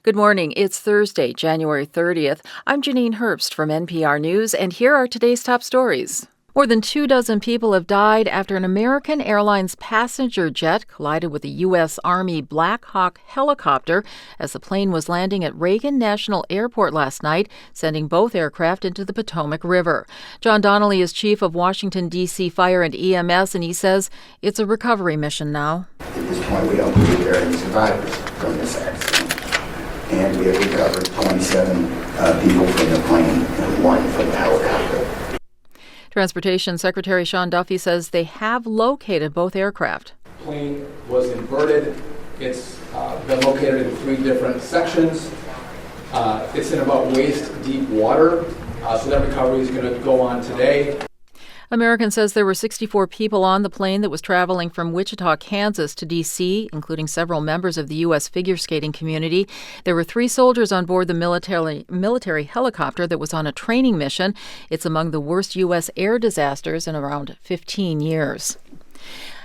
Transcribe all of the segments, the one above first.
Good morning. It's Thursday, January 30th. I'm Janine Herbst from NPR News, and here are today's top stories. More than 24 people have died after an American Airlines passenger jet collided with a U.S. Army Black Hawk helicopter as the plane was landing at Reagan National Airport last night, sending both aircraft into the Potomac River. John Donnelly is chief of Washington, D.C. Fire and EMS, and he says it's a recovery mission now. At this point, we don't believe there are any survivors from this accident. And we have recovered 27 people from the plane and 1 from the helicopter. Transportation Secretary Sean Duffy says they have located both aircraft. The plane was inverted. It's been located in 3 different sections. It's in about waist-deep water, so that recovery is going to go on today. American says there were 64 people on the plane that was traveling from Wichita, Kansas to D.C., including several members of the U.S. figure skating community. There were 3 soldiers on board the military helicopter that was on a training mission. It's among the worst U.S. air disasters in around 15 years.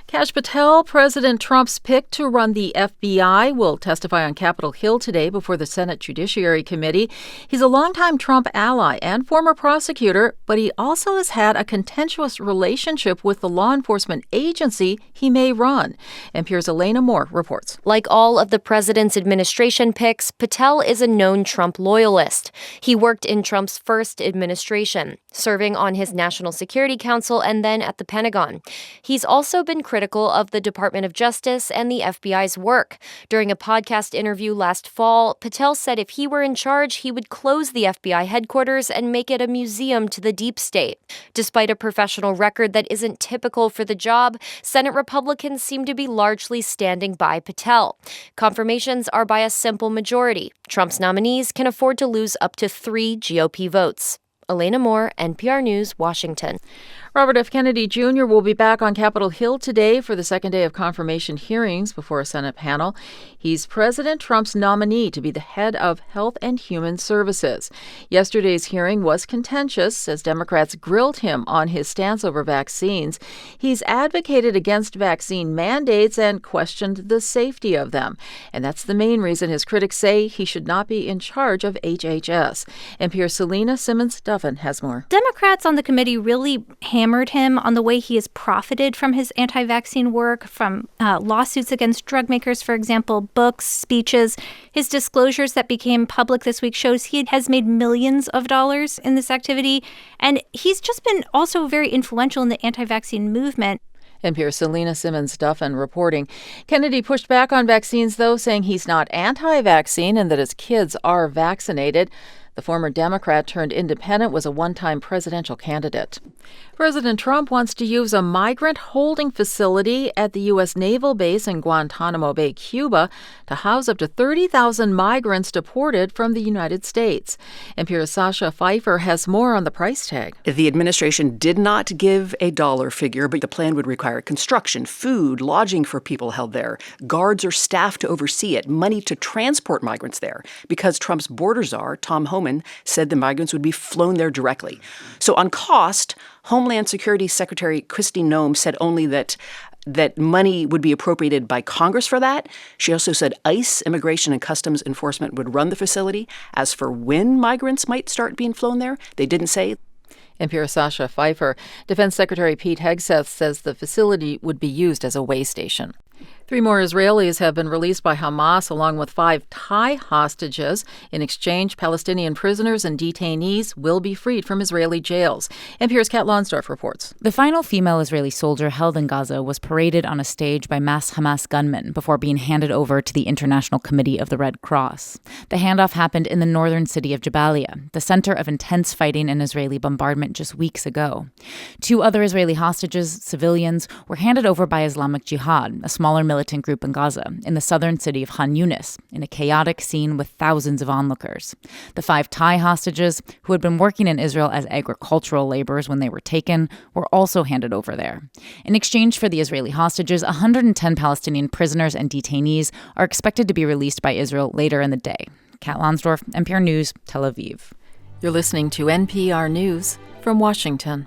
Kash Patel, President Trump's pick to run the FBI, will testify on Capitol Hill today before the Senate Judiciary Committee. He's a longtime Trump ally and former prosecutor, but he also has had a contentious relationship with the law enforcement agency he may run. NPR's Elena Moore reports. Like all of the president's administration picks, Patel is a known Trump loyalist. He worked in Trump's first administration, serving on his National Security Council and then at the Pentagon. He's also been critical of the Department of Justice and the FBI's work. During a podcast interview last fall, Patel said if he were in charge, he would close the FBI headquarters and make it a museum to the deep state. Despite a professional record that isn't typical for the job, Senate Republicans seem to be largely standing by Patel. Confirmations are by a simple majority. Trump's nominees can afford to lose up to 3 GOP votes. Elena Moore, NPR News, Washington. Robert F. Kennedy Jr. will be back on Capitol Hill today for the second day of confirmation hearings before a Senate panel. He's President Trump's nominee to be the head of Health and Human Services. Yesterday's hearing was contentious as Democrats grilled him on his stance over vaccines. He's advocated against vaccine mandates and questioned the safety of them. And that's the main reason his critics say he should not be in charge of HHS. NPR's Selena Simmons-Duffin has more. Democrats on the committee really hammered him on the way he has profited from his anti-vaccine work, from lawsuits against drug makers, for example, books, speeches. His disclosures that became public this week shows he has made millions of dollars in this activity. And he's just been also very influential in the anti-vaccine movement. NPR's Selena Simmons-Duffin reporting. Kennedy pushed back on vaccines, though, saying he's not anti-vaccine and that his kids are vaccinated. The former Democrat turned independent was a one-time presidential candidate. President Trump wants to use a migrant holding facility at the U.S. naval base in Guantánamo Bay, Cuba, to house up to 30,000 migrants deported from the United States. NPR's Sasha Pfeiffer has more on the price tag. The administration did not give a dollar figure, but the plan would require construction, food, lodging for people held there, guards or staff to oversee it, money to transport migrants there, because Trump's border czar, Tom Homan, said the migrants would be flown there directly. So on cost, Homeland Security Secretary Kristi Noem said only that money would be appropriated by Congress for that. She also said ICE, Immigration and Customs Enforcement, would run the facility. As for when migrants might start being flown there, they didn't say. NPR's Sasha Pfeiffer. Defense Secretary Pete Hegseth says the facility would be used as a way station. 3 more Israelis have been released by Hamas, along with 5 Thai hostages. In exchange, Palestinian prisoners and detainees will be freed from Israeli jails. NPR's Kat Lonsdorf reports. The final female Israeli soldier held in Gaza was paraded on a stage by masked Hamas gunmen before being handed over to the International Committee of the Red Cross. The handoff happened in the northern city of Jabalia, the center of intense fighting and Israeli bombardment just weeks ago. 2 other Israeli hostages, civilians, were handed over by Islamic Jihad, a smaller militant group in Gaza, in the southern city of Khan Yunis, in a chaotic scene with thousands of onlookers. The 5 Thai hostages, who had been working in Israel as agricultural laborers when they were taken, were also handed over there. In exchange for the Israeli hostages, 110 Palestinian prisoners and detainees are expected to be released by Israel later in the day. Kat Lonsdorf, NPR News, Tel Aviv. You're listening to NPR News from Washington.